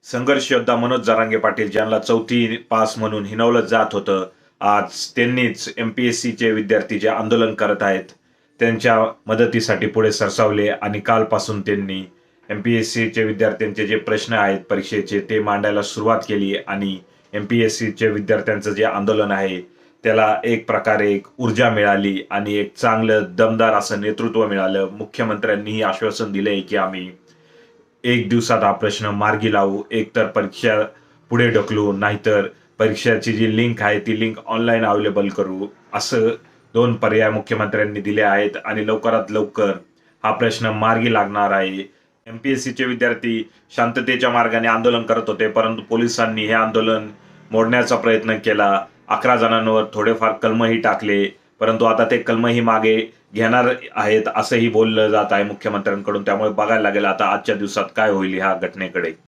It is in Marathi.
संघर्ष योद्धा मनोज जरांगे पाटील ज्यांना चौथी पास म्हणून हिणवलं जात होतं, आज त्यांनीच एमपीएससीचे विद्यार्थी जे आंदोलन करत आहेत त्यांच्या मदतीसाठी पुढे सरसावले आणि कालपासून त्यांनी एमपीएससीचे विद्यार्थ्यांचे जे प्रश्न आहेत परीक्षेचे ते मांडायला सुरुवात केली आणि एमपीएससीचे विद्यार्थ्यांचं जे आंदोलन आहे त्याला एक प्रकारे एक ऊर्जा मिळाली आणि एक चांगलं दमदार असं नेतृत्व मिळालं. मुख्यमंत्र्यांनीही आश्वासन दिलंय की आम्ही एक दिवसात हा प्रश्न मार्गी लावू, एकतर परीक्षा पुढे ढकलू, नाहीतर परीक्षाची जी लिंक आहे ती लिंक ऑनलाईन अवेलेबल करू, असं 2 पर्याय मुख्यमंत्र्यांनी दिले आहेत आणि लवकरात लवकर हा प्रश्न मार्गी लागणार आहे. एमपीएससीचे विद्यार्थी शांततेच्या मार्गाने आंदोलन करत होते, परंतु पोलिसांनी हे आंदोलन मोडण्याचा प्रयत्न केला. 11 जणांवर थोडेफार कलमही टाकले, परंतु आता ते कलमही मागे घेणार आहेत असंही बोललं जात आहे मुख्यमंत्र्यांकडून. त्यामुळे बघायला लागेल आता आजच्या दिवसात काय होईल ह्या घटनेकडे.